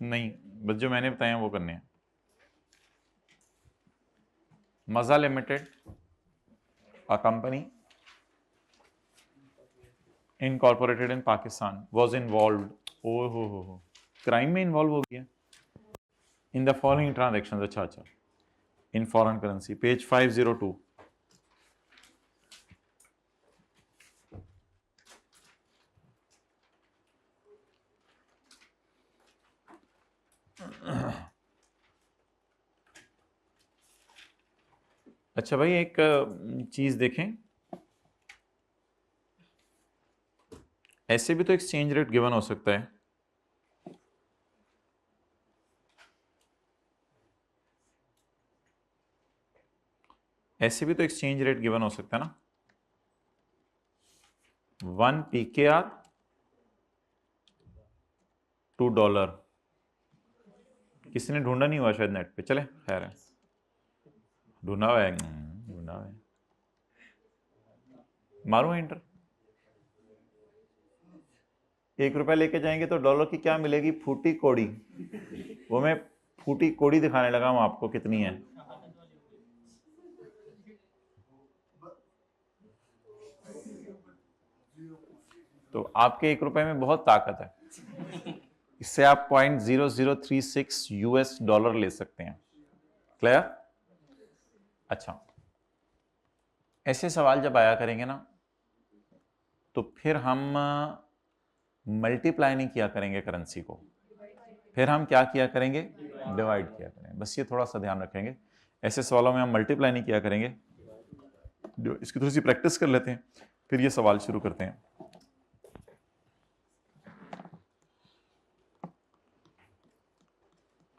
नहीं, बस जो मैंने बताया वो करने हैं। Maza limited, a company incorporated in Pakistan was involved, ओ हो, क्राइम में इन्वॉल्व हो गया इन द फॉलोइंग ट्रांजेक्शन। अच्छा, इन फॉरेन करेंसी, पेज 502। अच्छा भाई, एक चीज देखें, ऐसे भी तो एक्सचेंज रेट गिवन हो सकता है। ऐसे भी तो एक्सचेंज रेट गिवन हो सकता है ना, 1 PKR टू $2। किसी ने ढूंढा नहीं हुआ शायद नेट पे, चले खैर है, ढूंढा हुआ है, ढूंढा हुआ है, मारो एंटर। $1 लेके जाएंगे तो डॉलर की क्या मिलेगी, फूटी कोड़ी। वो मैं फूटी कोड़ी दिखाने लगा हूं आपको कितनी है। तो आपके $1 में बहुत ताकत है, इससे आप $0.0036 ले सकते हैं। क्लियर? अच्छा, ऐसे सवाल जब आया करेंगे ना, तो फिर हम मल्टीप्लाई नहीं किया करेंगे करेंसी को, फिर हम क्या किया करेंगे, डिवाइड किया करेंगे। बस ये थोड़ा सा ध्यान रखेंगे, ऐसे सवालों में हम मल्टीप्लाई नहीं किया करेंगे। इसकी थोड़ी सी प्रैक्टिस कर लेते हैं, फिर ये सवाल शुरू करते हैं।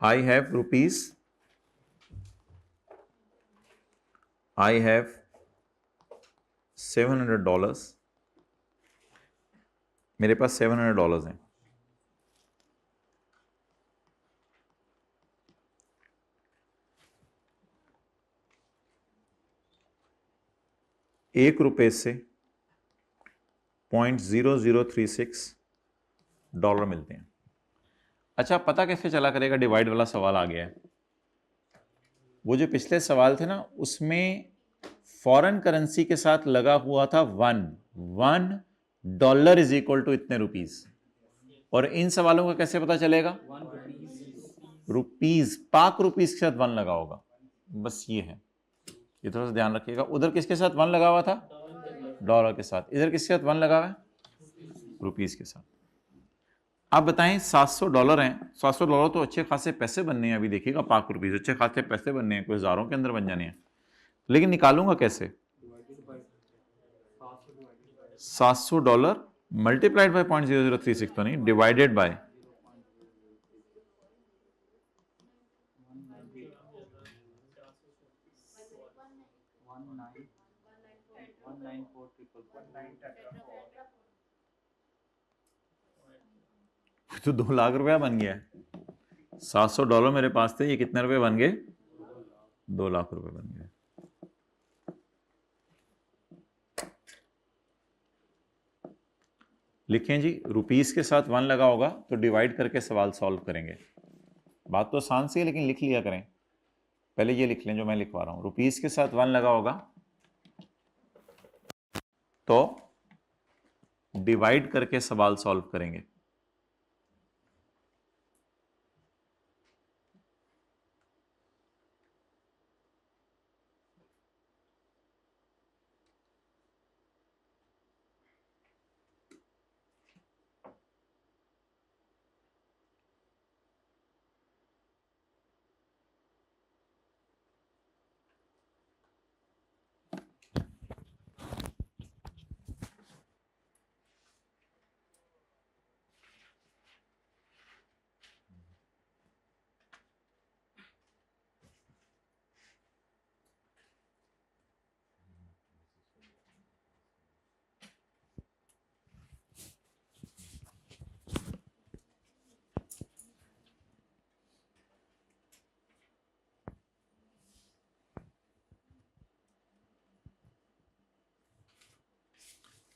I have rupees, I have $700, मेरे पास $700 हैं। $1 से $0.0036 मिलते हैं। अच्छा, पता कैसे चला करेगा, डिवाइड वाला सवाल आ गया है। वो जो पिछले सवाल थे ना, उसमें फॉरेन करेंसी के साथ लगा हुआ था $1 इज इक्वल टू इतने रुपीस, और इन सवालों का कैसे पता चलेगा, रुपीस, पाक रुपीस के साथ 1 लगा होगा। बस ये है, ये थोड़ा सा ध्यान रखिएगा। उधर किसके साथ 1 लगा हुआ था, डॉलर के साथ। इधर किसके साथ 1 लगा हुआ है, रुपीस के साथ। आप बताएं, $700 हैं, $700 तो अच्छे खासे पैसे बनने हैं। अभी देखिएगा, पाक रुपीस अच्छे खासे पैसे बनने हैं, कोई हजारों के अंदर बन जाने हैं। लेकिन निकालूंगा कैसे, $700 मल्टीप्लाइड बाय 0.0036 तो नहीं, डिवाइडेड बाय तो $2 लाख बन गया। $700 मेरे पास थे, ये कितने रुपए बन गए, $2 लाख बन गए। लिखें जी, रुपीस के साथ 1 लगा होगा तो डिवाइड करके सवाल सॉल्व करेंगे। बात तो आसान सी है, लेकिन लिख लिया करें। पहले ये लिख लें जो मैं लिखवा रहा हूं, रुपीस के साथ 1 लगा होगा तो डिवाइड करके सवाल सॉल्व करेंगे।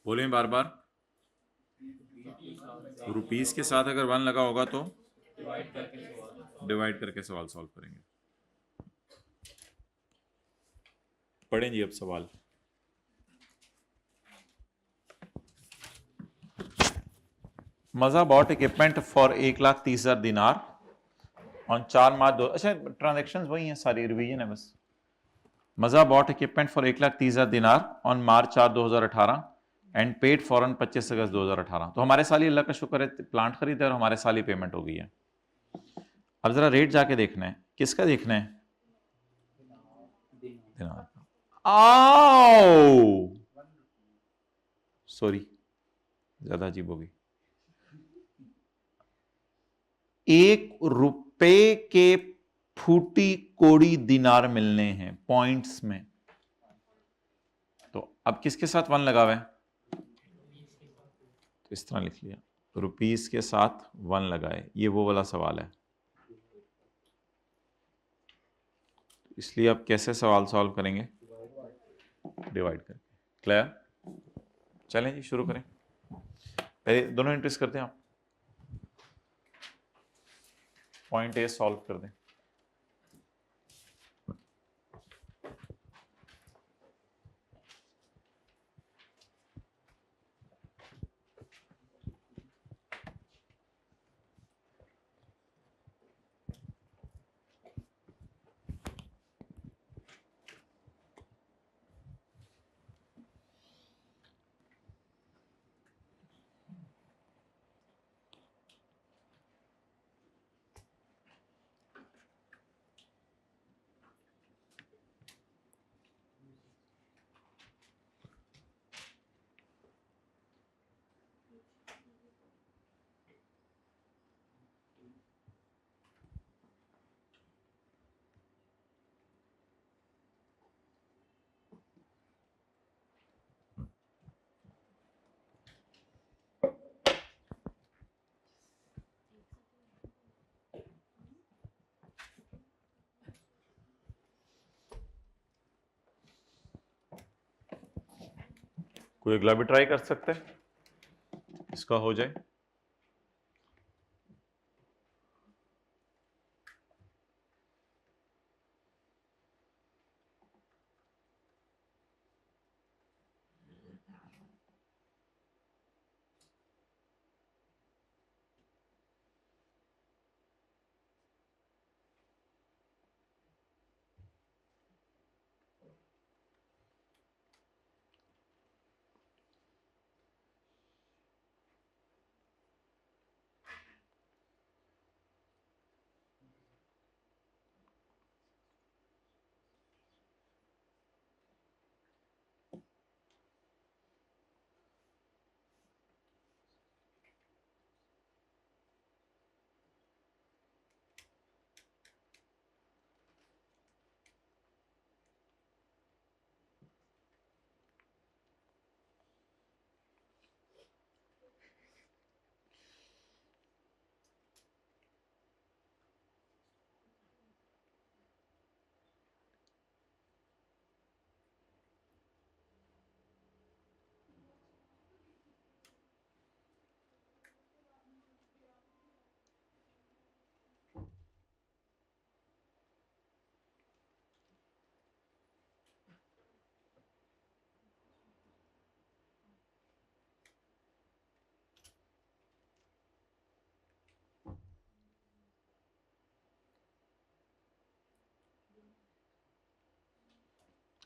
बोले बार बार, रुपीस के साथ अगर 1 लगा होगा तो डिवाइड करके सवाल सॉल्व करेंगे। पढ़ें जी अब सवाल। मजा बॉट इक्विपमेंट फॉर 1,30,000 दिनार ऑन 4 मार्च 2। अच्छा ट्रांजेक्शन वही हैं सारी, रिवीजन है बस। मजा बॉट इक्विपमेंट फॉर 1,30,000 दिनार ऑन मार्च 4 2018 एंड पेड फॉरन 25 अगस्त 2018। तो हमारे साल ही अल्लाह का शुक्र है प्लांट खरीदा और हमारे साल ही पेमेंट हो गई है। अब जरा रेट जाके देखना है, किसका देखना है? दिनार। आओ सॉरी ज्यादा अजीब हो गई। 1 रुपए के फूटी कोड़ी दिनार मिलने हैं पॉइंट्स में। तो अब किसके साथ 1 लगा हुआ है? तो इस तरह लिख लिया, रुपीस के साथ 1 लगाए। ये वो वाला सवाल है, इसलिए अब कैसे सवाल सॉल्व करेंगे? डिवाइड करके। क्लियर? चलें जी शुरू करें। पहले दोनों इंट्रीज करते हैं आप, पॉइंट ए सॉल्व कर दें। कोई अगला भी ट्राई कर सकते हैं, इसका हो जाए।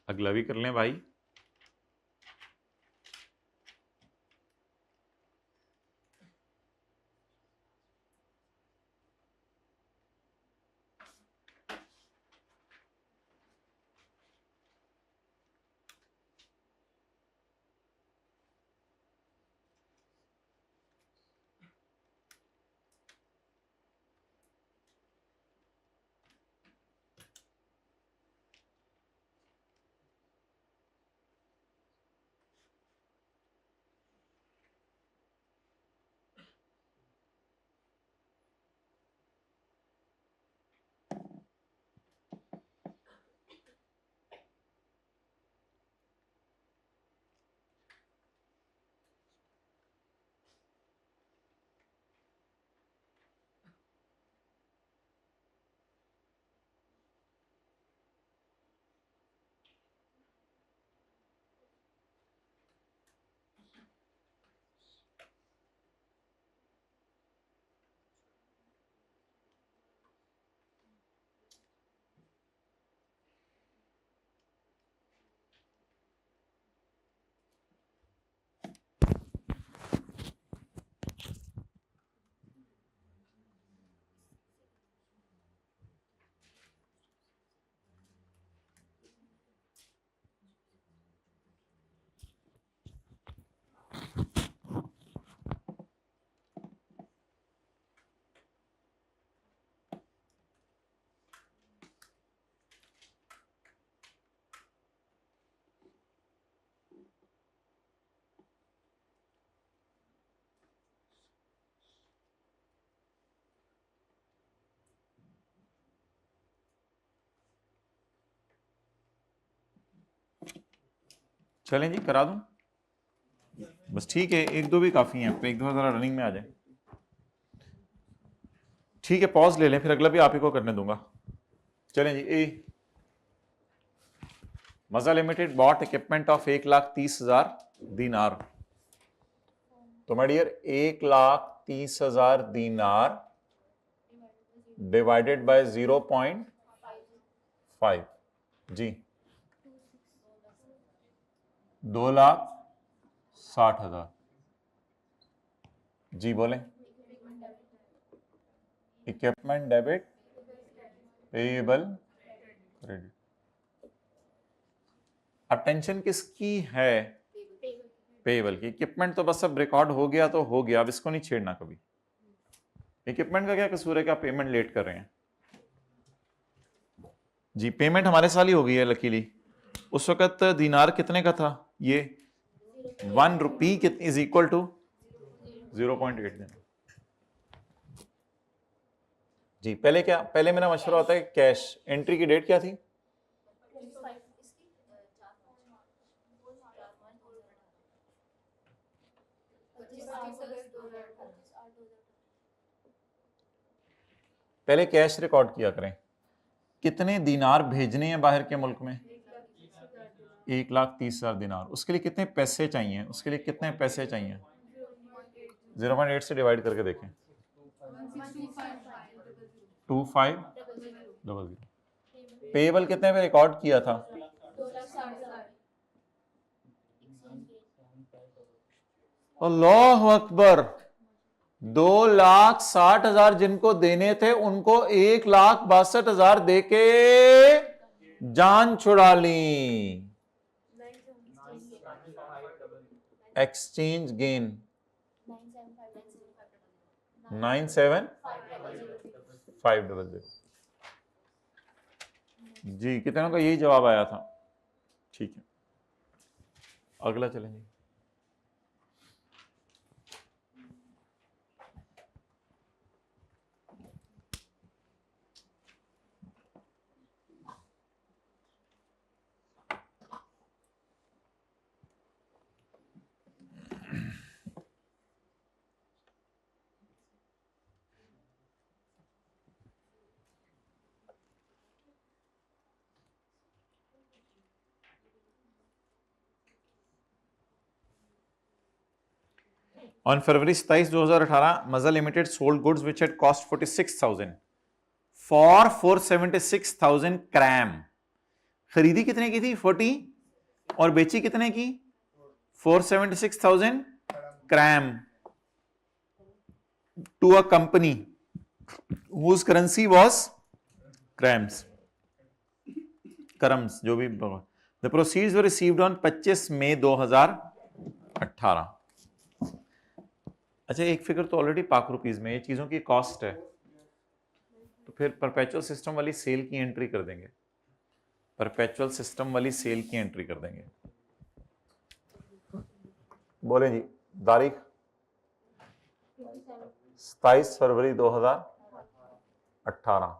अगला भी कर लें भाई। चलें जी, करा दूं? बस ठीक है, एक दो भी काफी हैं, एक दो जरा रनिंग में आ जाए। ठीक है, पॉज ले लें, फिर अगला भी आप ही को करने दूंगा। चलें जी। A Maza limited bought equipment of 1,30,000 dinar. तो my dear 1,30,000 dinar divided by 0.5 जी 2,60,000 जी। बोलें। Equipment debit payable credit. अब टेंशन किसकी है? पेएबल की। इक्विपमेंट तो बस अब रिकॉर्ड हो गया तो हो गया, अब इसको नहीं छेड़ना कभी। इक्विपमेंट का क्या कसूर है कि आप पेमेंट लेट कर रहे हैं? जी पेमेंट हमारे साल ही हो गई है लकीली। उस वक्त दीनार कितने का था? ये 1 रुपी इज इक्वल टू 0.8 देना जी। पहले क्या, पहले मेरा मशवरा होता है कैश एंट्री की डेट क्या थी? पहले कैश रिकॉर्ड किया करें। कितने दीनार भेजने हैं बाहर के मुल्क में? 1,30,000 दीनार। उसके लिए कितने पैसे चाहिए? उसके लिए कितने पैसे चाहिए? 0.8 से डिवाइड करके देखें। 2500। पेएबल कितने पे रिकॉर्ड किया था? अल्लाह अकबर। 2,60,000 जिनको देने थे उनको 1,62,000 देके जान छुड़ा ली। एक्सचेंज गेन 97,500 जी। कितनों का यही जवाब आया था? ठीक है, अगला चलेंगे। On February 27, 2018, Mazda Limited sold goods which had cost 46,000 for 476,000 kram. खरीदी कितने की थी? 40 और बेची कितने की? 476,000 kram to a company whose currency was krams, krams जो भी। The proceeds were received on 25 May 2018। अच्छा, एक फिगर तो ऑलरेडी पाक रुपीज में, ये चीजों की कॉस्ट है, तो फिर परपेचुअल सिस्टम वाली सेल की एंट्री कर देंगे। परपेचुअल सिस्टम वाली सेल की एंट्री कर देंगे। बोले जी। तारीख 27 फरवरी 2018।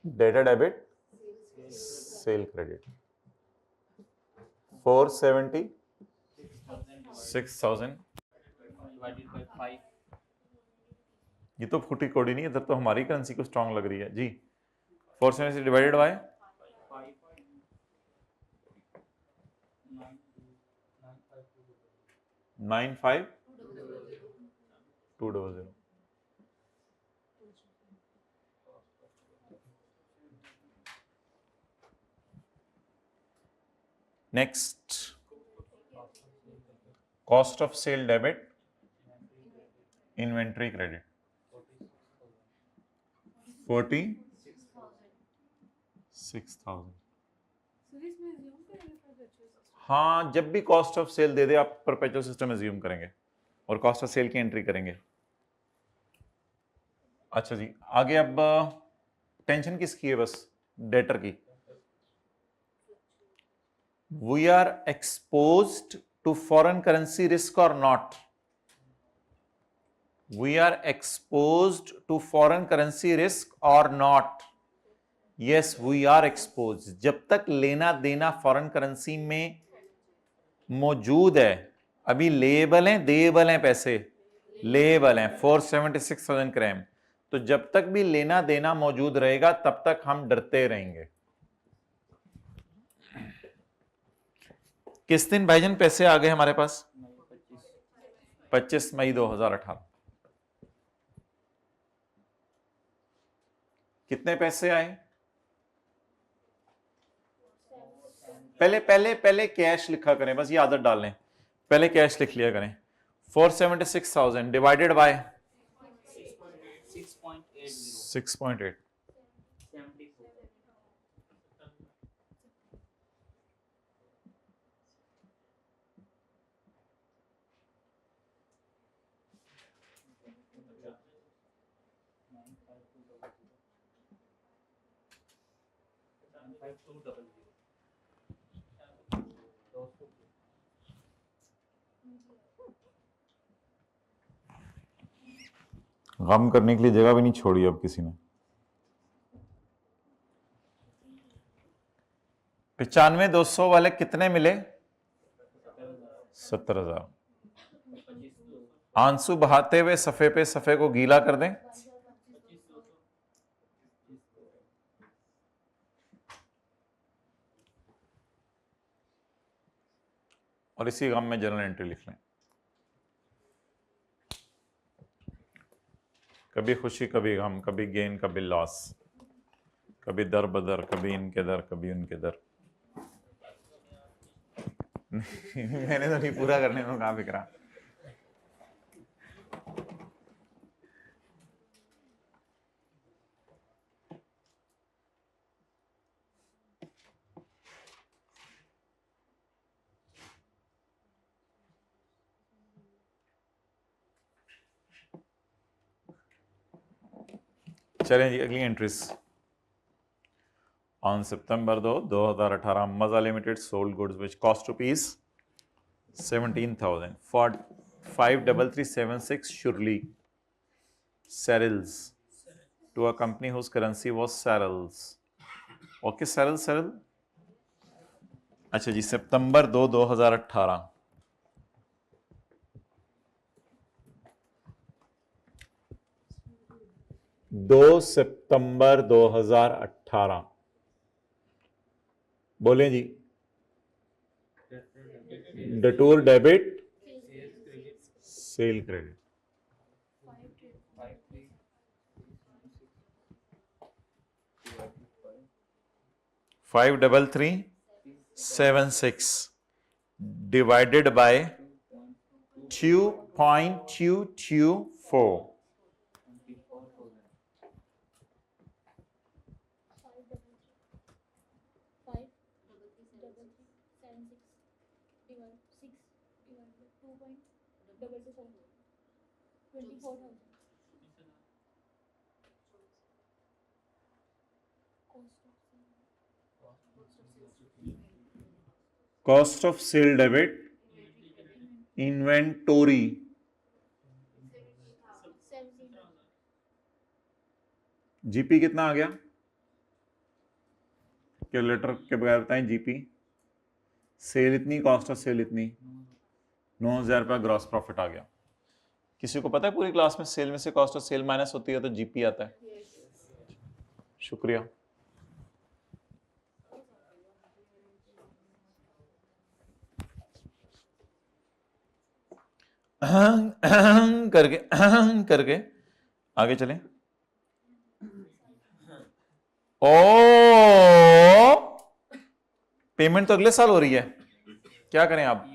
डेटा डेबिट सेल क्रेडिट 476,000 ये तो फुटी कोडी नहीं, इधर तो हमारी करेंसी को स्ट्रांग लग रही है जी। 476 divided by 95,200। Next, cost of sale debit inventory credit 46,000। हाँ, जब भी कॉस्ट ऑफ सेल दे दे आप परपेचुअल सिस्टम एज्यूम करेंगे और कॉस्ट ऑफ सेल की एंट्री करेंगे। अच्छा जी, आगे अब टेंशन किसकी है? बस डेटर की। We are exposed to foreign currency risk और not? We are exposed to foreign currency risk or not? Yes we are expose. जब तक लेना देना फॉरेन करेंसी में मौजूद है, अभी लेबल हैं देबल हैं पैसे, लेबल हैं 476,000 क्रैम, तो जब तक भी लेना देना मौजूद रहेगा तब तक हम डरते रहेंगे। किस दिन भाईजान पैसे आ गए हमारे पास? 25 मई 2018। कितने पैसे आए? पहले पहले पहले कैश लिखा करें, बस ये आदत डाल लें, पहले कैश लिख लिया करें। 476,000 डिवाइडेड बाय 6.8। गम करने के लिए जगह भी नहीं छोड़ी अब किसी ने। 95,200 वाले कितने मिले? 70,000। आंसू बहाते हुए सफे पे सफे को गीला कर दें। और इसी गम में जर्नल एंट्री लिख लें। कभी खुशी कभी गम, कभी गेन कभी लॉस, कभी दर बदर, कभी इनके दर कभी उनके दर। मैंने तो नहीं पूरा करने में कहा फिक्रा। चलें जी अगली एंट्रीज। ऑन सितंबर 2, 2018 मजा limited sold goods which cost rupees 17,000 for 53376 Shirley Serils to a company whose currency was Serils। Okay Seril। अच्छा जी, सितंबर 2, 2018। दो सितंबर 2018 बोले जी। डिटूर debit sale credit. 53376 divided by 2.224। Cost of sale debit inventory GP कितना आ गया? कैलकुलेटर के बगैर बताएं। जीपी सेल इतनी, कॉस्ट ऑफ सेल इतनी, 9,000 रुपया ग्रॉस प्रॉफिट आ गया। किसी को पता है पूरी क्लास में सेल में से कॉस्ट ऑफ सेल माइनस होती है तो जीपी आता है? शुक्रिया। करके आगे चलें। ओ पेमेंट तो अगले साल हो रही है, क्या करें आप?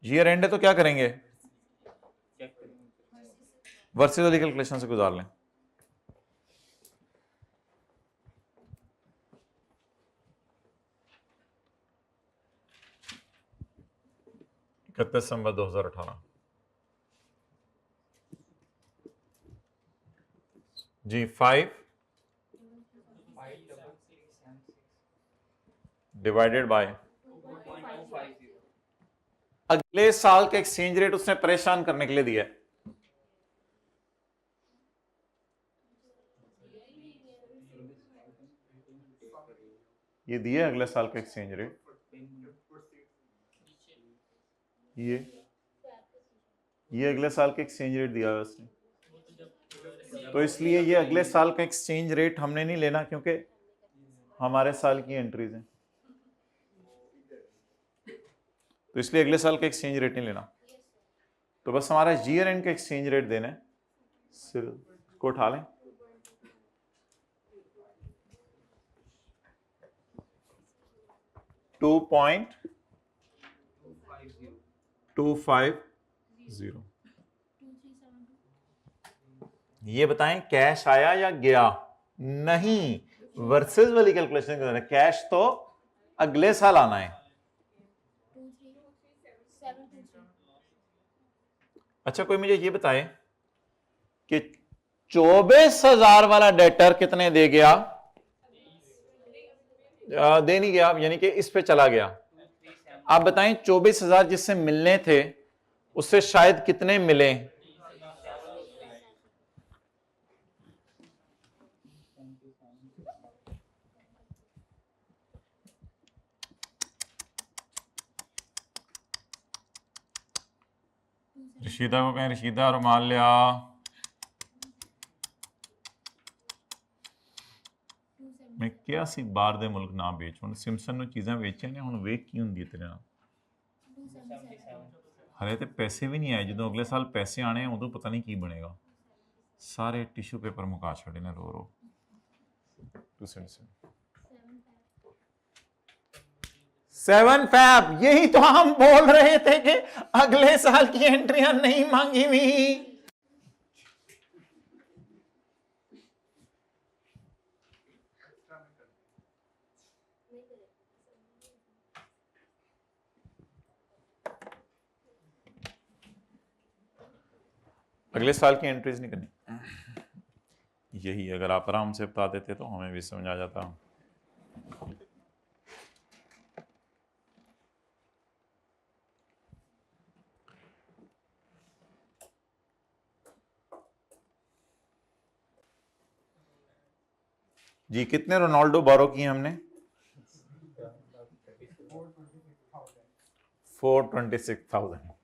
ईयर एंड है तो क्या करेंगे? वर्सेस वाली कैलकुलेशन से गुजार लें। दिसंबर 2018 जी। 5 डिवाइडेड बाय अगले साल का एक्सचेंज रेट उसने परेशान करने के लिए दिया है। ये दिया है अगले साल का एक्सचेंज रेट, ये अगले साल का एक्सचेंज रेट दिया है उसने, तो इसलिए ये अगले साल का एक्सचेंज रेट हमने नहीं लेना क्योंकि हमारे साल की एंट्रीज हैं, तो इसलिए अगले साल का एक्सचेंज रेट नहीं लेना। तो बस हमारा ईयर एंड का एक्सचेंज रेट देना है, सिर्फ को उठा लें। $2.250। ये बताएं कैश आया या गया? नहीं, वर्सेस वाली कैलकुलेशन करना, कैश तो अगले साल आना है। अच्छा कोई मुझे ये बताए कि 24,000 वाला डेटर कितने दे गया? दे नहीं गया, यानी कि इस पे चला गया। आप बताएं 24,000 जिससे मिलने थे उससे शायद कितने मिले? रशीदा को कहें, रशीदा रुमाल लिया। मैं क्या सी बाहर दे मुल्क ना बेच, हुण सिमसन ਨੂੰ चीज़ां ਵੇਚੀਆਂ ਨੇ, ਹੁਣ ਵੇਖ ਕੀ ਹੁੰਦੀ ਤੇਰੇ ਨਾਲ। ਹਲੇ ਤੇ ਪੈਸੇ ਵੀ ਨਹੀਂ ਆਏ, ਜਦੋਂ ਅਗਲੇ ਸਾਲ ਪੈਸੇ ਆਣੇ ਉਦੋਂ ਪਤਾ ਨਹੀਂ ਕੀ ਬਣੇਗਾ। सारे टिश्यू पेपर मुका छड़े ने रो रो। 7 फैब, यही तो हम बोल रहे थे कि अगले साल की एंट्रियां नहीं मांगी हुई। अगले साल की एंट्रीज नहीं करनी। यही अगर आप आराम से बता देते तो हमें भी समझ आ जाता। जी कितने रोनाल्डो बोरो किए हमने? 426,000।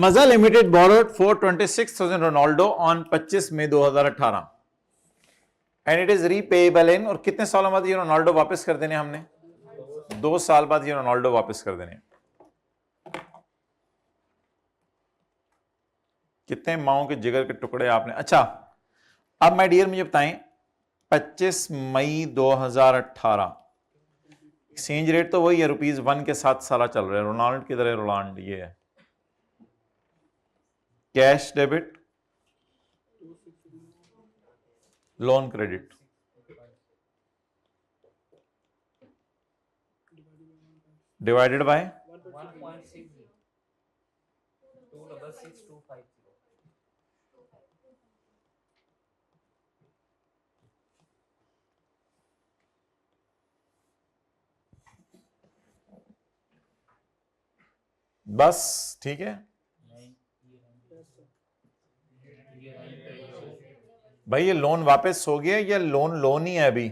Maza limited borrowed 426,000 Ronaldo on 25 May 2018 and it is repayable in, और कितने सालों बाद ये रोनाल्डो वापस कर देने हमने? 2 साल बाद ये रोनाल्डो वापस कर देने। कितने माओ के जिगर के टुकड़े आपने। अच्छा अब माय डियर मुझे बताएं 25 मई 2018 एक्सचेंज रेट तो वही है, ₹1 के साथ सारा चल रहा है। रोनाल्ड किधर है? रोनाल्ड ये है। Cash debit, loan credit, divided by 1.62652. बस ठीक है भाई, ये लोन वापस हो गया या लोन ही है अभी?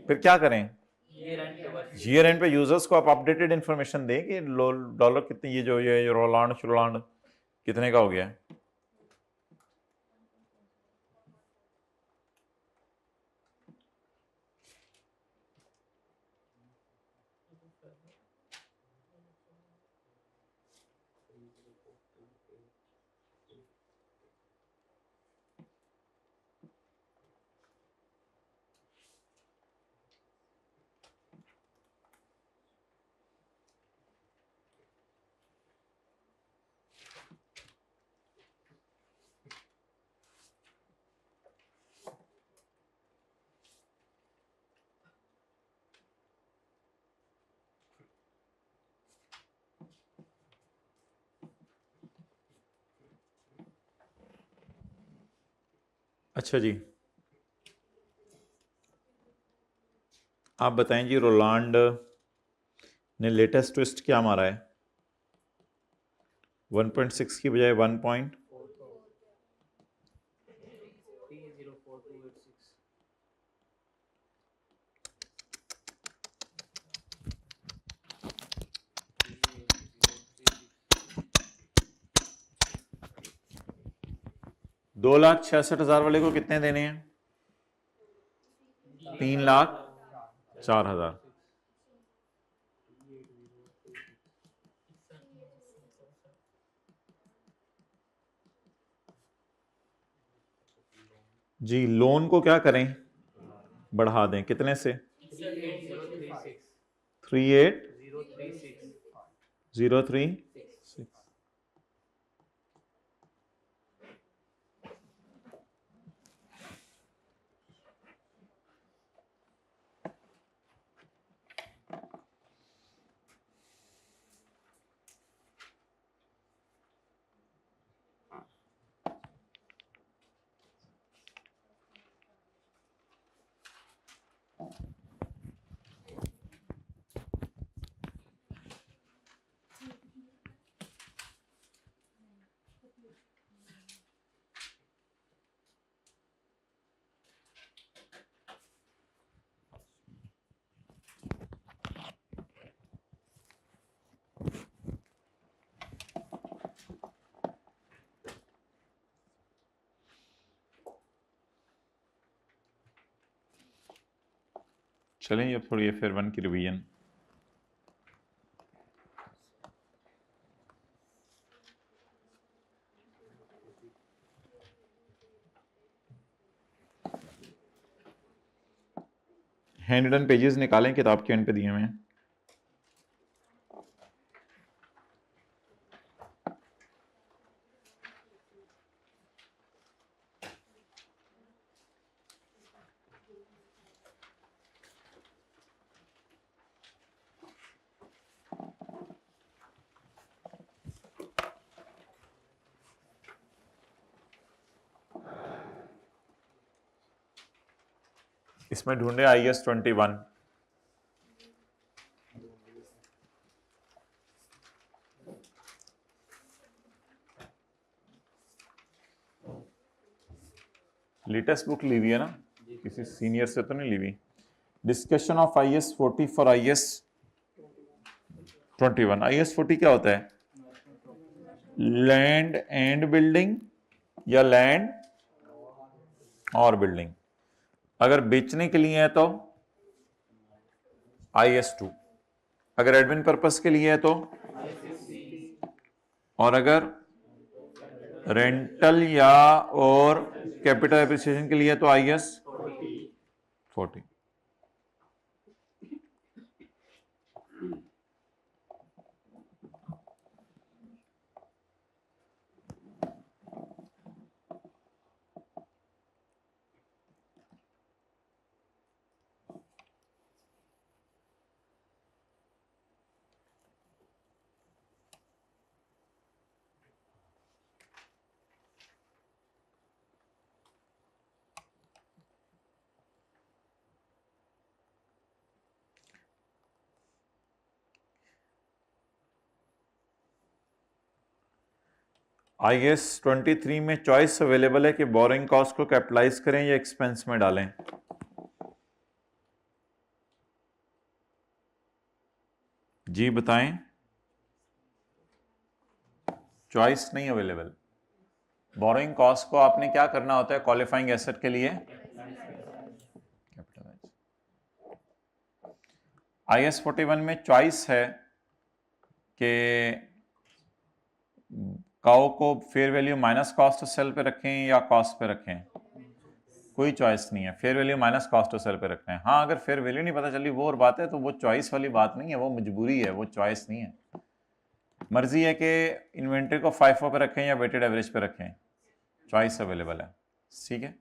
फिर क्या करें? ईयर एंड पे यूजर्स को आप अपडेटेड इंफॉर्मेशन दें कि डॉलर कितने, ये जो ये रोलांड शुलांड कितने का हो गया है। अच्छा जी आप बताएं जी, रोलांड ने लेटेस्ट ट्विस्ट क्या मारा है? 1.6 की बजाय 1. 2,66,000 वाले को कितने देने हैं? 3,04,000। जी लोन को क्या करें? बढ़ा दें, कितने से? 38,036। चलें अब थोड़ी FAIR 1 की रिवीजन। हैंड रिटन पेजेस निकालें, किताब के एंड पे दिए हुए हैं। इसमें ढूंढे IS 21। लेटेस्ट बुक ली हुई है ना, किसी सीनियर से तो नहीं ली हुई। Discussion of IS 40 for IS 21। IS 40 क्या होता है? लैंड एंड बिल्डिंग या लैंड और बिल्डिंग। अगर बेचने के लिए है तो IS 2, अगर एडमिन पर्पस के लिए है तो, और अगर रेंटल या और कैपिटल एप्रिसिएशन के लिए तो IS 40। IS 23 में चॉइस अवेलेबल है कि बोरिंग कॉस्ट को कैपिटलाइज करें या एक्सपेंस में डालें। जी बताएं। चॉइस नहीं अवेलेबल। बोरिंग कॉस्ट को आपने क्या करना होता है क्वालिफाइंग एसेट के लिए? IS 41 में चॉइस है कि काउ को fair value minus cost of sale पे रखें या कॉस्ट पे रखें। कोई चॉइस नहीं है, fair value minus cost of sale पे रखना है। हाँ अगर फेयर वैल्यू नहीं पता चली वो और बात है, तो वो चॉइस वाली बात नहीं है, वो मजबूरी है, वो चॉइस नहीं है। मर्जी है कि इन्वेंट्री को FIFO पे रखें या वेटेड एवरेज पे रखें, चॉइस अवेलेबल है। ठीक है,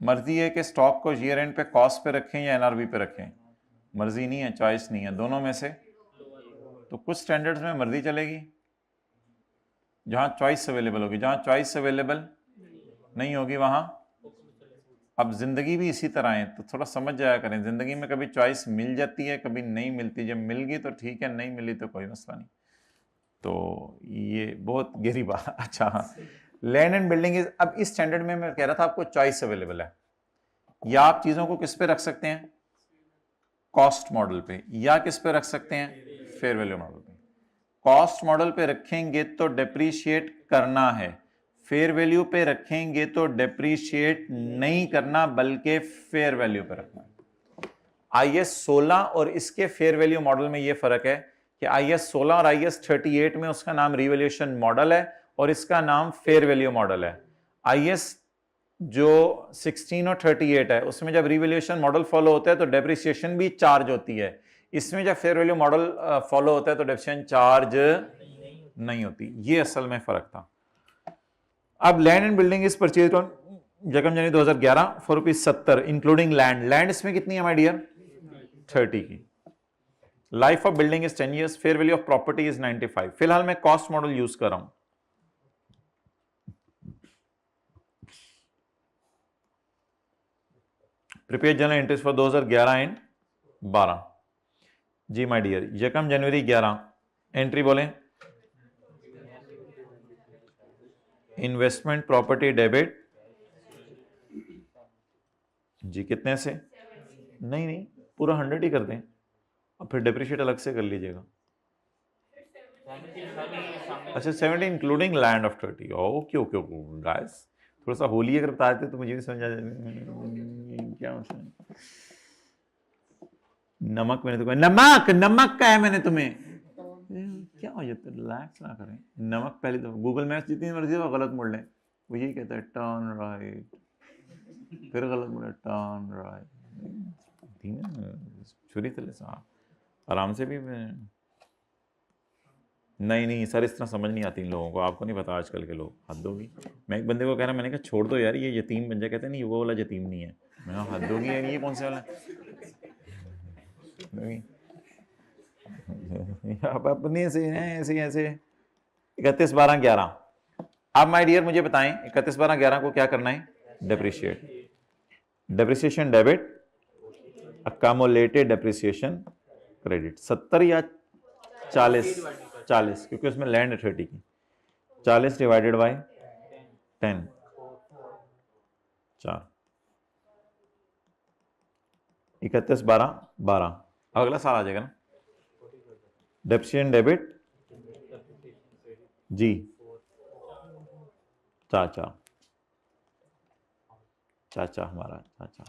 मर्जी है कि स्टॉक को ईयर एंड पे कॉस्ट पे रखें या NRV पे रखें, मर्जी नहीं है, चॉइस नहीं है, दोनों में से। तो कुछ स्टैंडर्ड्स में मर्जी चलेगी जहां चॉइस अवेलेबल होगी, जहां चॉइस अवेलेबल नहीं होगी वहां। अब जिंदगी भी इसी तरह है, तो थोड़ा समझ जाया करें, जिंदगी में कभी चॉइस मिल जाती है कभी नहीं मिलती। जब मिल गई तो ठीक है, नहीं मिली तो कोई मसला नहीं। तो ये बहुत गहरी बात। अच्छा हाँ, लैंड एंड बिल्डिंग इज, अब इस स्टैंडर्ड में मैं कह रहा था आपको चॉइस अवेलेबल है, या आप चीजों को किस पे रख सकते हैं? कॉस्ट मॉडल पे, या किस पे रख सकते हैं? फेयर वैल्यू मॉडल पे। कॉस्ट मॉडल पे रखेंगे तो डेप्रीशिएट करना है, फेयर वैल्यू पे रखेंगे तो डेप्रीशिएट नहीं करना बल्कि फेयर वैल्यू पे रखना। IS 16 और इसके फेयर वैल्यू मॉडल में यह फर्क है कि IS 16 और IS 38 में उसका नाम रिवैल्यूएशन मॉडल है और इसका नाम फेयर वैल्यू मॉडल है। IS जो 16 और 38 है उसमें जब रिवैल्यूएशन मॉडल फॉलो होता है तो डेप्रिसिएशन भी चार्ज होती है। इसमें जब फेयर वैल्यू मॉडल फॉलो होता है तो डेप्रिसिएशन चार्ज नहीं होती। ये असल में फर्क था। अब land and building is purchase on जकम January 2011 for ₹70 including land. Land इसमें कितनी है माय डियर? 30 की। Life of building is 10 years, fair value of property is 95। फिलहाल मैं कॉस्ट मॉडल यूज कर रहा हूं। Prepare journal entries for 2011 and 12 जी माय डियर। यकम जनवरी 11 एंट्री बोले इन्वेस्टमेंट प्रॉपर्टी डेबिट जी कितने से? नहीं पूरा 100 ही कर दें और फिर डेप्रिशिएट अलग से कर लीजिएगा। अच्छा 70 including land of 30। Okay okay guys थोड़ा सा होली अगर बता देते तो मुझे भी समझ आ जाए क्या मतलब। नमक मैंने तो नमक का है मैंने तुम्हें क्या हो जाता है? रिलैक्स ना करें। नमक पहले तो गूगल मैप्स जितनी मर्जी वो गलत मोड़ लें, वो यही कहता है टर्न राइट, फिर गलत मोड़े टर्न राइट। छुरी तले से आराम से भी नहीं सर इस तरह समझ नहीं आती इन लोगों को। आपको नहीं पता आजकल के लोग, हद होगी। मैं एक बंदे को कह रहा मैंने कहा छोड़ दो यार ये यतीम बन जाए। कहते नहीं वो वाला यतीम नहीं है। मैं हद होगी यार ये कौन से वाला आप अपने से हैं ऐसे ऐसे। 31 12 11। अब माय डियर मुझे बताएं 31 12 11 को क्या करना है? Depreciate. Depreciation debit, accumulated depreciation credit. 70 या 40 क्योंकि उसमें लैंड है 30 की। 40 डिवाइडेड बाय 10 4 31 12 12। अगला साल आ जाएगा ना। डेप्रिसिएशन डेबिट जी चाचा हमारा चाचा।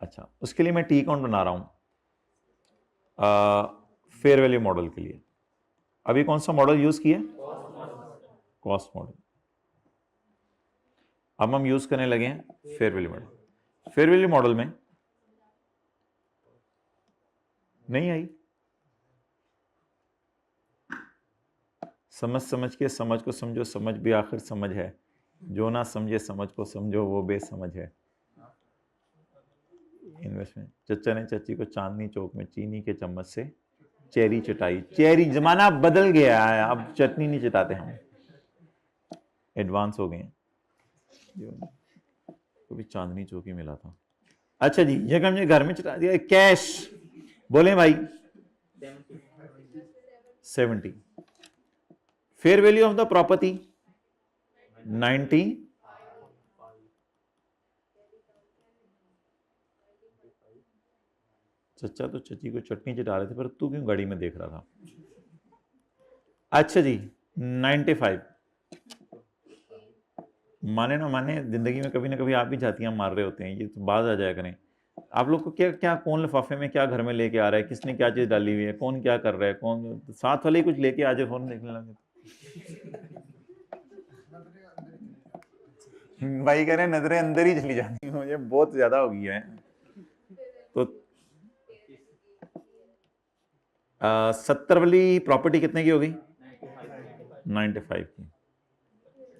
अच्छा उसके लिए मैं टी काउंट बना रहा हूं फेयर वैल्यू मॉडल के लिए। अभी कौन सा मॉडल यूज किया? Cost model. अब हम यूज करने लगे हैं fair value model. Fair value model में नहीं आई समझ के समझ को समझो, समझ भी आखिर समझ है। जो ना समझे समझ को समझो वो बेसमझ है। इन्वेस्टमेंट। चचा ने चाची को चांदनी चौक में चीनी के चम्मच से चेरी चटाई। चेरी जमाना बदल गया है, अब चटनी नहीं चटाते हम, एडवांस हो गए। तो भी चांदनी चौक ही मिला था। अच्छा जी ये हमने घर में चटा दिया। कैश बोले भाई 70। Fair value of the property 90। चचा तो चची को चटनी चटा रहे थे पर तू क्यों गाड़ी में देख रहा था? अच्छा जी 95। माने ना माने जिंदगी में कभी ना कभी आप भी जातियां मार रहे होते हैं। ये तो बात आ जाया करें। आप लोग को क्या क्या कौन लिफाफे में क्या घर में लेके आ रहा है, किसने क्या चीज डाली हुई है, कौन क्या कर रहा है, कौन साथ वाले ही कुछ लेके आ जाए फोन देखने लगे। भाई कह रहे नजरें अंदर ही चली जाती मुझे बहुत ज्यादा हो गई है। तो 70 वाली प्रॉपर्टी कितने की होगी? 95 की।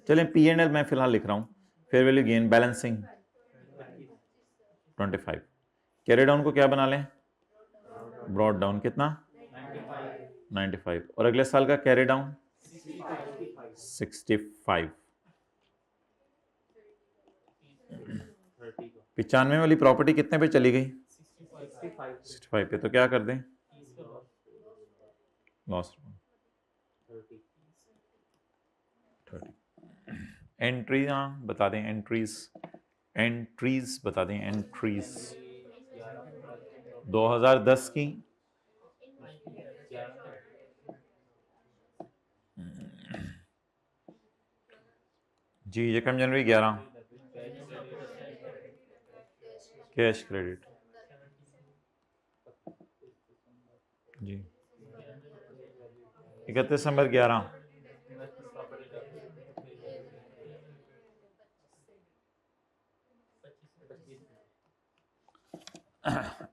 चलें P&L मैं फिलहाल लिख रहा हूं। Fair value gain balancing 25। Carry down को क्या बना लें? Brought down. कितना? 95। और अगले साल का कैरी डाउन 65। 95 वाली प्रॉपर्टी कितने पे चली गई? 65 पे। तो क्या कर दें? लॉस 30। एंट्री बता दें। एंट्रीज बता दें। एंट्रीज 2010 की जी, यकम जनवरी 11 कैश क्रेडिट जी, 31 दिसंबर 11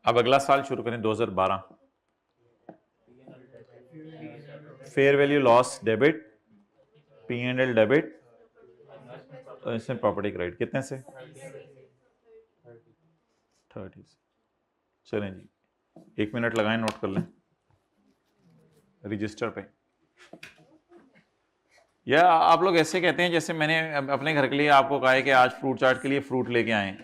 अब अगला साल शुरू करें 2012 fair value loss debit P&L debit और इसमें प्रॉपर्टी क्रेडिट कितने से 30 से। चलें जी 1 मिनट लगाएं, नोट कर लें रजिस्टर पे। या आप लोग ऐसे कहते हैं जैसे मैंने अपने घर के लिए आपको कहा है कि आज फ्रूट चाट के लिए फ्रूट लेके आए।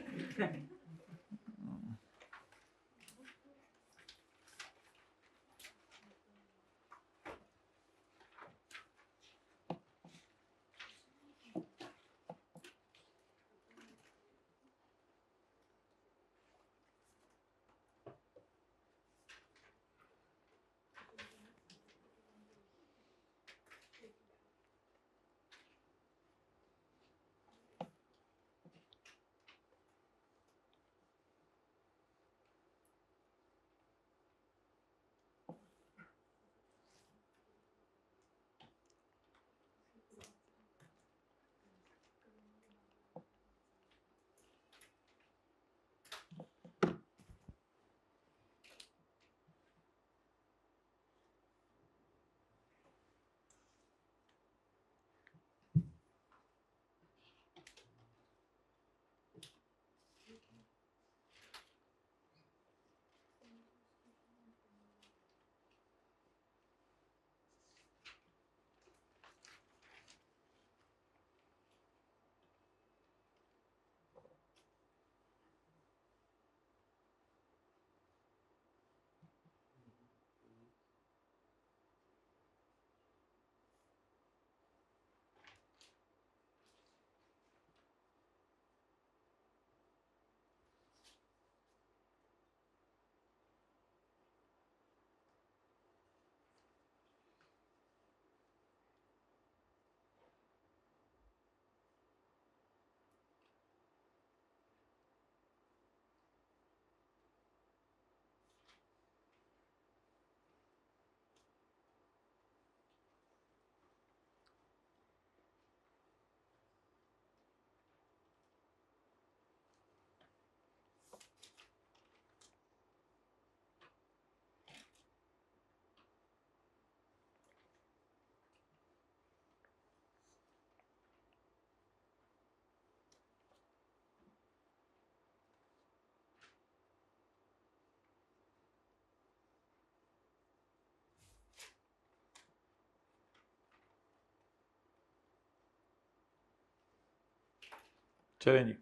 चलें जी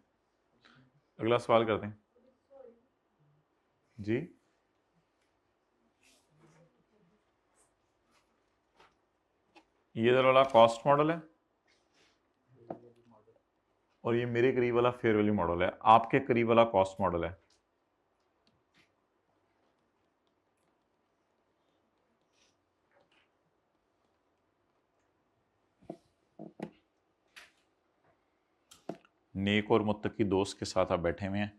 अगला सवाल करते हैं जी। ये वाला कॉस्ट मॉडल है और ये मेरे करीब वाला फेयर वैल्यू मॉडल है, आपके करीब वाला कॉस्ट मॉडल है। नेक और मुत्तकी दोस्त के साथ आप बैठे हुए हैं,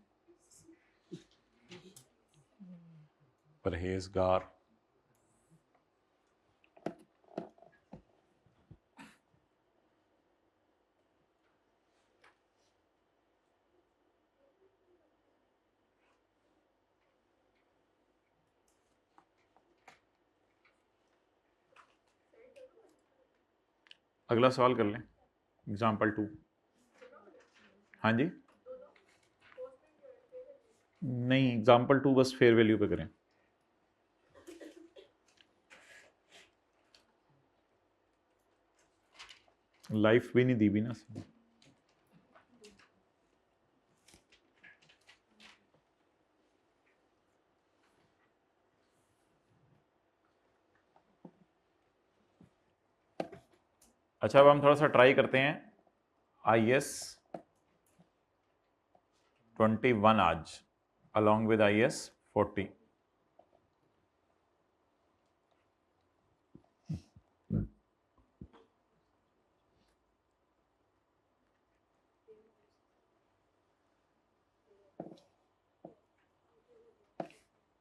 परहेजगार अगला सवाल कर लें एग्जाम्पल 2। हाँ जी नहीं, एग्जाम्पल 2 बस फेयर वैल्यू पे करें। लाइफ भी नहीं दी भी ना। अच्छा अब हम थोड़ा सा ट्राई करते हैं IS 21 आज along with IS 40।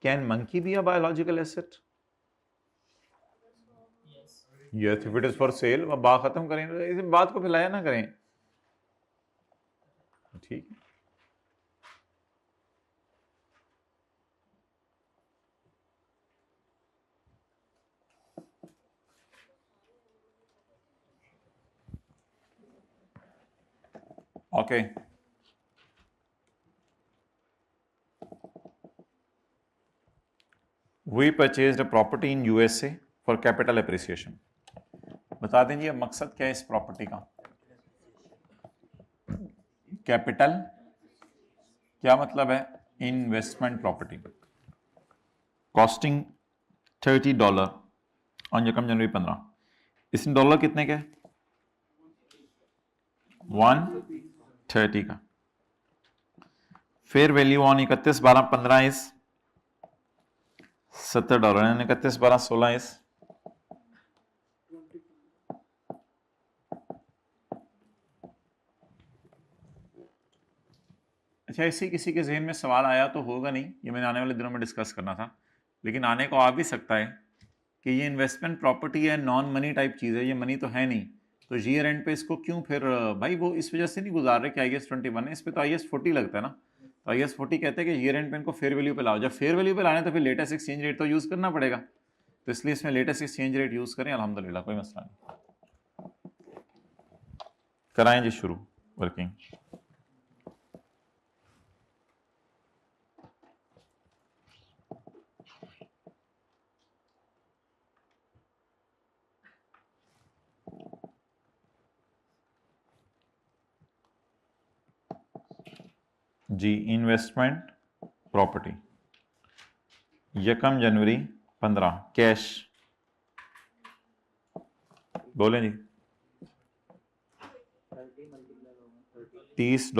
Can monkey be a biological asset? Yes, if it is for sale. बात खत्म करें, इस बात को फैलाया ना करें, ठीक है। Okay, we purchased a property in USA for capital appreciation. बता दें जी अब मकसद क्या है इस प्रॉपर्टी का। कैपिटल क्या मतलब है? Investment property. कॉस्टिंग $30 ऑन यकम जनवरी 15। इसमें डॉलर कितने के? 130 का। फेयर वैल्यू ऑन 31/12/15 इज $70 यानी 31/12/16 इज अच्छा। इसी किसी के जहन में सवाल आया तो होगा नहीं, ये मैंने आने वाले दिनों में डिस्कस करना था, लेकिन आने को आ भी सकता है कि ये इन्वेस्टमेंट प्रॉपर्टी है, नॉन मनी टाइप चीज़ है, ये मनी तो है नहीं, तो ईयर एंड पे इसको क्यों फिर भाई वो इस वजह से नहीं गुजार रहे कि IAS 21 है, इस पर तो IAS 40 लगता है ना। तो IAS 40 कहते हैं कि ईयर एंड पे इनको फेयर वैल्यू पे लाओ। जब फेयर वैल्यू पे लाने तो फिर लेटेस्ट एक्सचेंज रेट तो यूज़ करना पड़ेगा, तो इसलिए इसमें लेटेस्ट एक्सचेंज रेट यूज़ करें। अल्हम्दुलिल्लाह कोई मसला नहीं। कराएं जी शुरू वर्किंग। जी, इन्वेस्टमेंट प्रॉपर्टी 1 जनवरी 15 कैश। बोले जी $30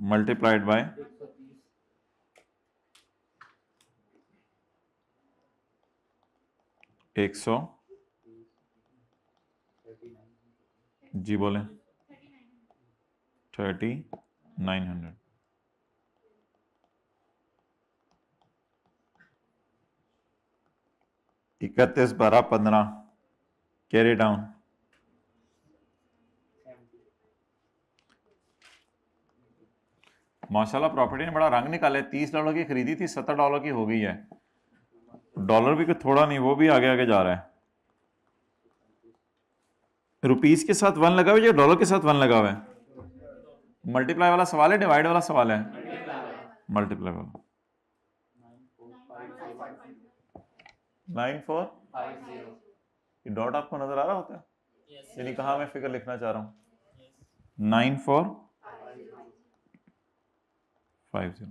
मल्टीप्लाइड बाय 100। जी बोले 3900। इकतीस 12/15 कैरी डाउन। माशाल्लाह प्रॉपर्टी ने बड़ा रंग निकाला है। $30 की खरीदी थी, $70 की हो गई है। डॉलर भी थोड़ा नहीं, वो भी आगे आगे जा रहा है। रुपीस के साथ 1 लगा हुआ है या डॉलर के साथ 1 लगा हुआ है? मल्टीप्लाई वाला सवाल है, डिवाइड वाला सवाल है? मल्टीप्लाई वाला। 9450। डॉट आपको नजर आ रहा होता है? यानी कहा मैं फिगर लिखना चाह रहा हूं। 9450।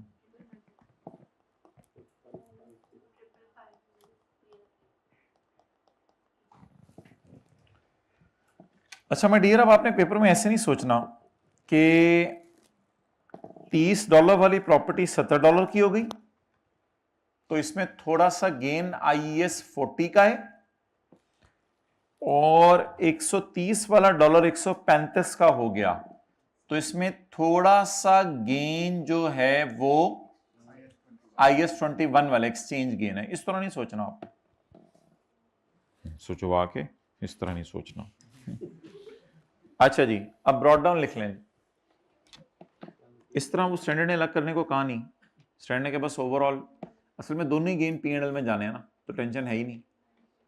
अच्छा मैं डियर, अब आपने पेपर में ऐसे नहीं सोचना कि $30 वाली प्रॉपर्टी $70 की हो गई तो इसमें थोड़ा सा गेन IAS 40 का है, और 130 वाला डॉलर 135 का हो गया तो इसमें थोड़ा सा गेन जो है वो IAS 21 वाला एक्सचेंज गेन है। इस तरह नहीं सोचना आप, सोचवा के इस तरह नहीं सोचना। अच्छा जी, अब ब्रॉड डाउन लिख लें। इस तरह वो स्टैंडर्ड ने अलग करने को कहा नहीं, स्टैंडर्ड ने के बस ओवरऑल, असल में दोनों ही गेन P&L में जाने हैं ना, तो टेंशन है ही नहीं।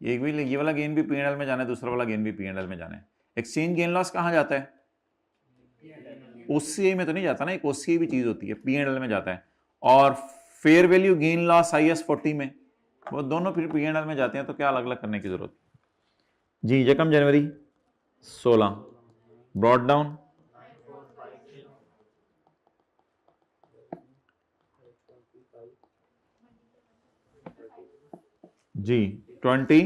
एक भी ये वाला गेन भी P&L में जाना है, दूसरा वाला गेन भी P&L में जाना है। एक्सचेंज गेन लॉस कहाँ जाता है? OCI में तो नहीं जाता ना, एक OCI भी चीज होती है, P&L में जाता है। और fair value gain loss IAS 40 में, वो दोनों फिर P&L में जाते हैं, तो क्या अलग अलग करने की जरूरत जी। 1 जनवरी 16 ब्रॉड डाउन जी 20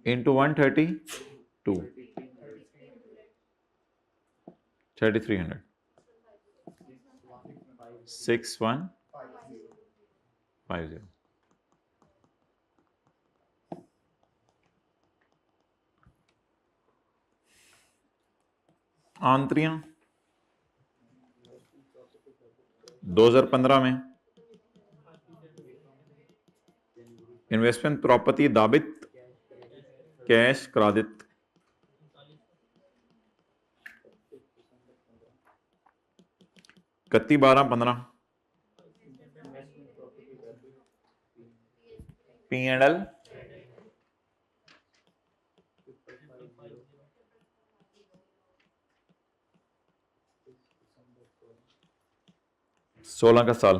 into 132 3300 6150। आंतरियां 2015 में, इन्वेस्टमेंट प्रॉपर्टी दाबित कैश क्रादित 31/12/15 P&L 16 का साल,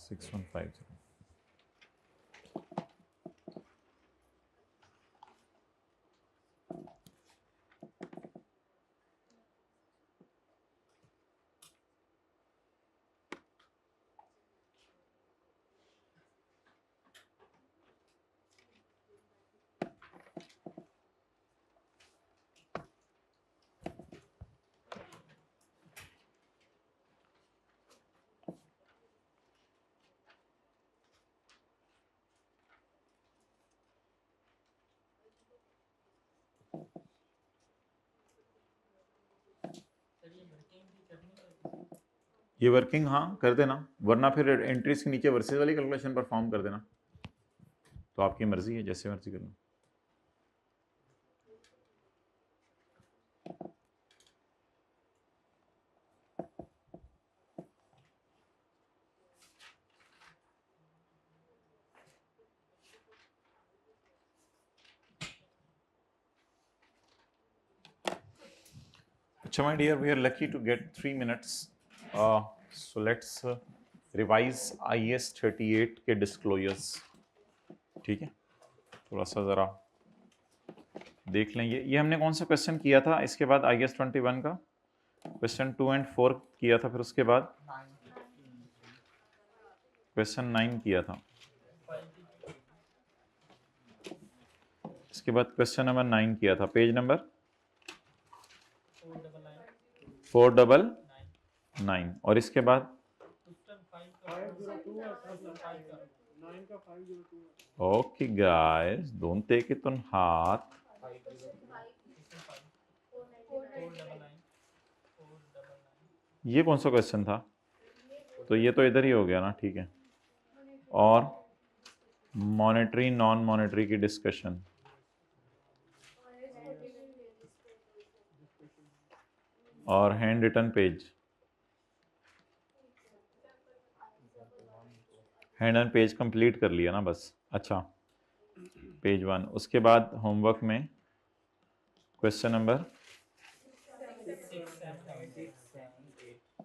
सिक्स 6150। ये वर्किंग हाँ कर देना, वरना फिर एंट्रीज के नीचे वर्सेस वाली कैलकुलेशन परफॉर्म कर देना। तो आपकी मर्जी है, जैसे मर्जी करना। अच्छा my dear, we are lucky to get 3 minutes. So let's revise IAS 38 के disclosures, ठीक है? थोड़ा सा ज़रा देख लें। ये हमने कौन सा क्वेश्चन किया था? इसके बाद IAS 21 का क्वेश्चन 2 और 4 किया था, फिर उसके बाद क्वेश्चन 9 किया था, इसके बाद क्वेश्चन नंबर 9 किया था, पेज नंबर 499, और इसके बाद okay guys, don't take it on heart. ये कौन सा क्वेश्चन था? तो ये तो इधर ही हो गया ना, ठीक है। और मॉनेटरी नॉन मॉनेटरी की डिस्कशन, और hand written page, hand and page complete कर लिया ना बस। अच्छा, पेज 1। उसके बाद होमवर्क में क्वेश्चन नंबर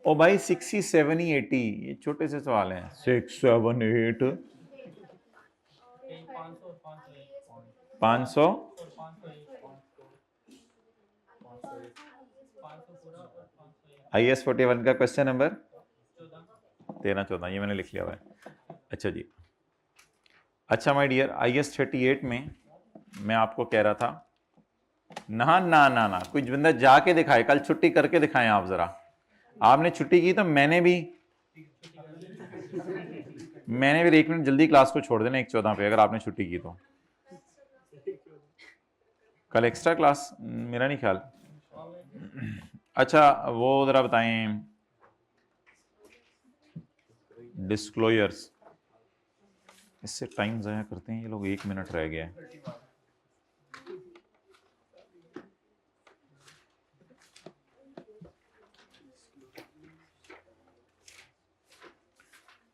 ओ भाई 60, 70, 80, ये छोटे से सवाल हैं। 6, 7, 8, 500 IAS 41 का क्वेश्चन नंबर 13, 14, ये मैंने लिख लिया हुआ है। अच्छा जी, अच्छा माय डियर, IAS 38 में मैं आपको कह रहा था ना ना ना ना, कुछ बंदा जाके दिखाए, कल छुट्टी करके दिखाएं आप जरा। आपने छुट्टी की तो मैंने भी 1 मिनट जल्दी क्लास को छोड़ देना 1:14 पे, अगर आपने छुट्टी की तो। कल एक्स्ट्रा क्लास मेरा नहीं ख्याल। अच्छा वो जरा बताएं, डिस्क्लोजर्स, इससे टाइम ज़ाया करते हैं ये लोग। 1 मिनट रह गया है।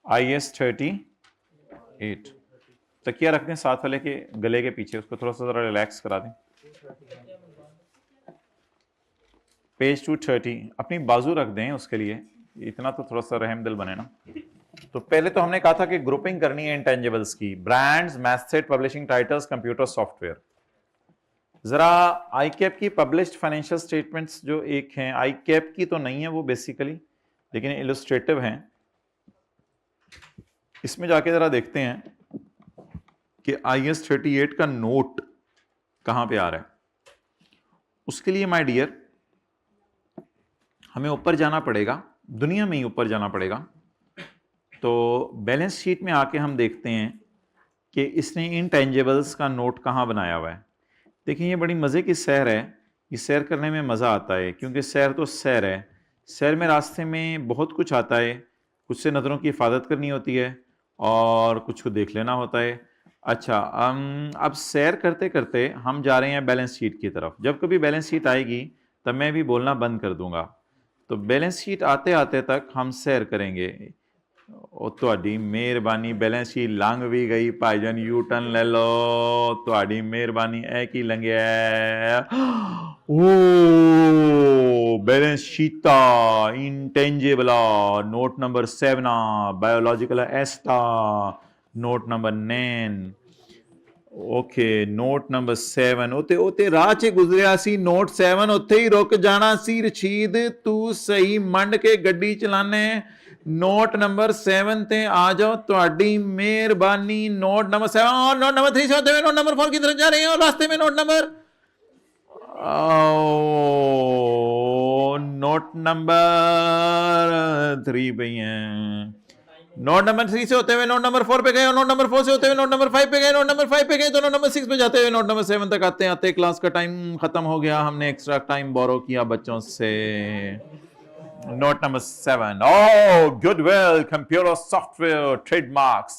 IAS 38, तकिया रख दें साथ वाले के गले के पीछे, उसको थोड़ा सा ज़रा रिलैक्स करा दें। पेज 230, अपनी बाजू रख दें उसके लिए, इतना तो थोड़ा सा रहम दिल बने ना। तो पहले तो हमने कहा था कि ग्रुपिंग करनी है इंटेंजिबल्स की, brands, mastheads, publishing titles, computer software. जरा आईकैप की पब्लिश्ड फाइनेंशियल स्टेटमेंट्स जो एक हैं, आईकैप की तो नहीं है वो बेसिकली, लेकिन इलस्ट्रेटिव हैं। इसमें जाके जरा देखते हैं कि IS 38 का नोट कहां पे आ रहा है। उसके लिए माय डियर हमें ऊपर जाना पड़ेगा, दुनिया में ही ऊपर जाना पड़ेगा। तो बैलेंस शीट में आके हम देखते हैं कि इसने इनटेंजिबल्स का नोट कहां बनाया हुआ है। देखिए ये बड़ी मज़े की सैर है, ये सैर करने में मज़ा आता है, क्योंकि सैर तो सैर है। सैर में रास्ते में बहुत कुछ आता है, कुछ से नज़रों की हिफाजत करनी होती है और कुछ को देख लेना होता है। अच्छा, अब सैर करते करते हम जा रहे हैं बैलेंस शीट की तरफ। जब कभी बैलेंस शीट आएगी तब मैं भी बोलना बंद कर दूंगा। तो बैलेंस शीट आते आते तक हम सैर करेंगे। ਉਹ ਤੁਹਾਡੀ ਮਿਹਰਬਾਨੀ बैलेंस शीट लंघ भी गई भाईजान, यू टर्न ले लो, ਤੁਹਾਡੀ ਮਿਹਰਬਾਨੀ। ਇਹ ਕੀ ਲੰਘਿਆ? ओ बैलेंस शीटा इंटेंजिबल नोट नंबर 7 बायोलॉजिकल एस्टा note number 9 okay note number 7 उते उते राह च गुजरिया सी नोट 7 उत्थे ही रुक जाना सी। रशीद तू सही मंड के गड्डी चलाने, नोट नंबर 7 ते आ जाओ, ਤੁਹਾਡੀ ਮਿਹਰਬਾਨੀ। नोट नंबर 7 नोट नंबर 3 से होते हुए नोट नंबर 4 की तरफ जा रहे हैं और रास्ते में नोट नंबर नोट नंबर 3 पे हैं। नोट नंबर 3 से होते हुए नोट नंबर 4 पे गए और नोट नंबर 4 से होते हुए नोट नंबर 5 पे गए, नोट नंबर 5 पे गए तो नोट नंबर 6 पे जाते हुए नोट नंबर 7 तक आते आते क्लास का टाइम खत्म हो गया। हमने एक्स्ट्रा टाइम बोरो किया बच्चों से। Note number 7. Oh, goodwill, computer software, trademarks,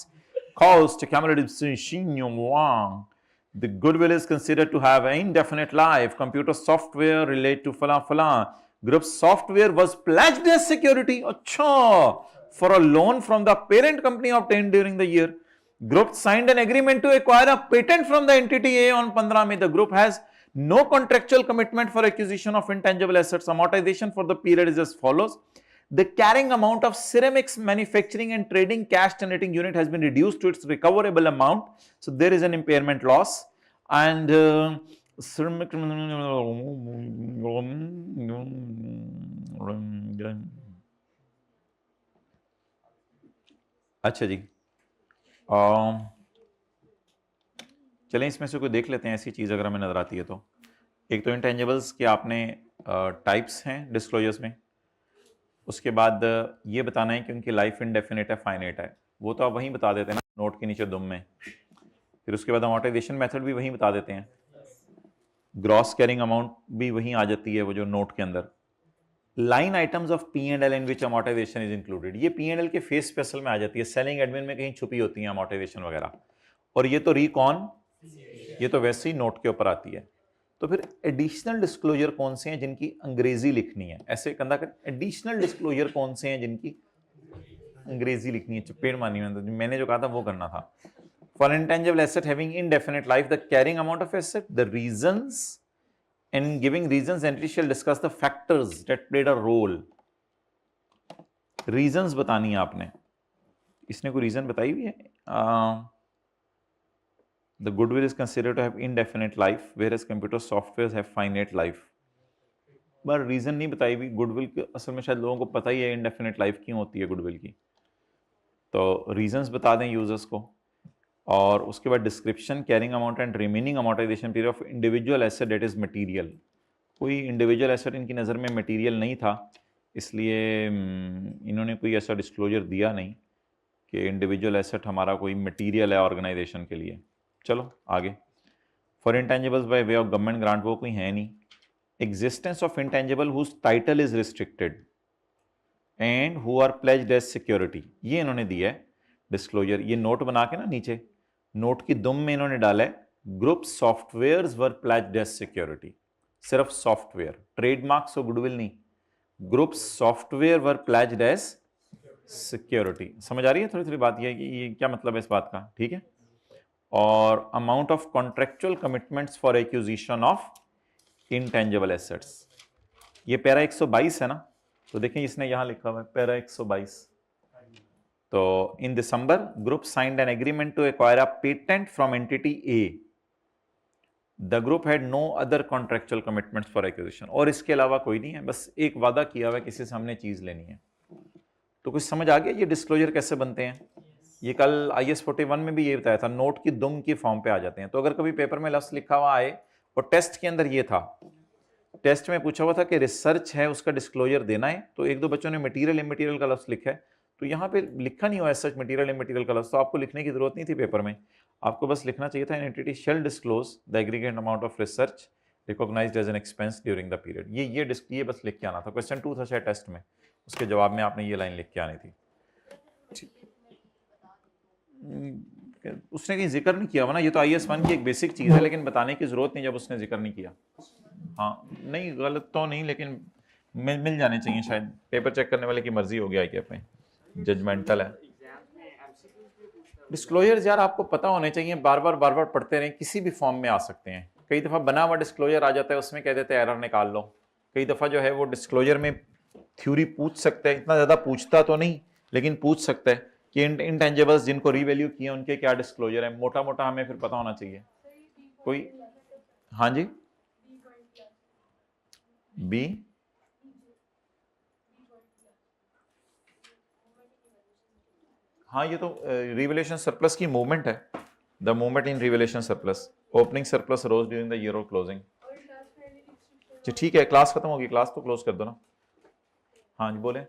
cost, cumulative Xinjiang Wang. The goodwill is considered to have an indefinite life. Computer software relate to falan falan. Group software was pledged as security. Achha, for a loan from the parent company obtained during the year. Group signed an agreement to acquire a patent from the entity A on 15 May. The group has no contractual commitment for acquisition of intangible assets. Amortization for the period is as follows. The carrying amount of ceramics manufacturing and trading cash generating unit has been reduced to its recoverable amount. So there is an impairment loss. And ceramic अच्छा जी, चलें इसमें से कोई देख लेते हैं ऐसी चीज़ अगर हमें नज़र आती है तो। एक तो इंटेंजिबल्स के आपने टाइप्स हैं डिस्क्लोजर्स में, उसके बाद ये बताना है कि उनकी लाइफ इनडेफिनिट है, फाइनाइट है, वो तो आप वहीं बता देते हैं ना नोट के नीचे दुम में। फिर उसके बाद अमोर्टाइजेशन मेथड भी वहीं बता देते हैं, ग्रॉस कैरिंग अमाउंट भी वहीं आ जाती है वो जो नोट के अंदर। Line items of P&L in which amortisation is included, ये P&L के फेस स्पेशल में आ जाती है, सेलिंग एडमिन में कहीं छुपी होती है अमोर्टाइजेशन वगैरह। और ये तो रिकॉन, ये तो वैसे ही नोट के ऊपर आती है। तो फिर एडिशनल डिस्क्लोजर कौन से हैं जिनकी अंग्रेजी लिखनी है, ऐसे कंधा कर, एडिशनल डिस्क्लोजर कौन से हैं जिनकी अंग्रेजी लिखनी है, चपेट मारनी है, मैंने जो कहा था वो करना था। For intangible asset having indefinite life, the carrying amount of asset, the reasons, and giving reasons entry shall discuss the factors that played a role. reasons बतानी है आपने, इसने कोई रीजन बताई हुई है। The goodwill is considered to have indefinite life whereas computer softwares have finite life. पर reason नहीं बताई हुई। गुडविल के असल में शायद लोगों को पता ही है इनडेफिनेट लाइफ क्यों होती है गुडविल की, तो रीजंस बता दें यूजर्स को। और उसके बाद description, carrying amount and remaining amortisation period of individual asset that is material. कोई इंडिविजुअल एसेट इनकी नज़र में मटेरियल नहीं था, इसलिए इन्होंने कोई ऐसा डिस्क्लोजर दिया नहीं कि इंडिविजुअल एसेट हमारा कोई मटेरियल है ऑर्गेनाइजेशन के लिए। चलो आगे। For intangibles by way of government grant, वो कोई है नहीं। Existence of intangible whose title is restricted and who are pledged as security, ये इन्होंने दिया है डिस्क्लोजर। ये नोट बना के ना नीचे नोट की दुम में इन्होंने डाला है ग्रुप सॉफ्टवेयर्स वर प्लेज्ड एज सिक्योरिटी, सिर्फ सॉफ्टवेयर, ट्रेडमार्क्स और गुडविल नहीं, ग्रुप सॉफ्टवेयर वर प्लेज्ड एज सिक्योरिटी। समझ आ रही है थोड़ी थोड़ी बात ये क्या मतलब है इस बात का, ठीक है। और amount of contractual commitments for acquisition of intangible assets, ये पैरा 122 है ना, तो देखें इसने यहां लिखा हुआ है पैरा 122। तो in December group signed an agreement to acquire a patent from entity A, the group had no other contractual commitments for acquisition, और इसके अलावा कोई नहीं है, बस एक वादा किया हुआ है किसी से हमने चीज लेनी है। तो कुछ समझ आ गया ये डिस्क्लोजर कैसे बनते हैं। ये कल IS 41 में भी ये बताया था, नोट की दुम की फॉर्म पे आ जाते हैं। तो अगर कभी पेपर में लफ्ज लिखा हुआ आए और टेस्ट के अंदर ये था, टेस्ट में पूछा हुआ था कि रिसर्च है उसका डिस्क्लोजर देना है, तो एक दो बच्चों ने मटेरियल इमटेरियल का लफ्ज लिखा है, तो यहाँ पे लिखा नहीं हुआ है सच मटेरियल इमटेरियल का लफ्ज, तो आपको लिखने की जरूरत नहीं थी पेपर में, आपको बस लिखना चाहिए था an entity shall disclose the aggregate amount of research recognised as an expense during the period. ये बस लिख के आना था। क्वेश्चन 2 था शायद टेस्ट में, उसके जवाब में आपने ये लाइन लिख के आनी थी। उसने कहीं जिक्र नहीं किया हुआ ना, ये तो IS 1 की एक बेसिक चीज़ है, लेकिन बताने की जरूरत नहीं जब उसने जिक्र नहीं किया। हाँ नहीं, गलत तो नहीं, लेकिन मिल जाने चाहिए शायद, पेपर चेक करने वाले की मर्जी हो गया है कि अपने जजमेंटल है। डिस्क्लोजर्स यार आपको पता होने चाहिए, बार बार पढ़ते रहें, किसी भी फॉर्म में आ सकते हैं। कई दफ़ा बना हुआ डिस्क्लोजर आ जाता है, उसमें कह देते हैं एरर निकाल लो। कई दफ़ा जो है वो डिस्क्लोजर में थ्योरी पूछ सकता है, इतना ज़्यादा पूछता तो नहीं लेकिन पूछ सकता है कि इंटेंजिबल्स जिनको रीवैल्यू किए उनके क्या डिस्क्लोजर है, मोटा मोटा हमें फिर पता होना चाहिए। कोई हाँ जी, बी हाँ, ये तो रिवैल्यूएशन सरप्लस की मूवमेंट है, the movement in revaluation surplus, opening surplus rose during the year और क्लोजिंग। ठीक है, क्लास खत्म होगी, क्लास तो क्लोज कर दो ना। हाँ जी बोले।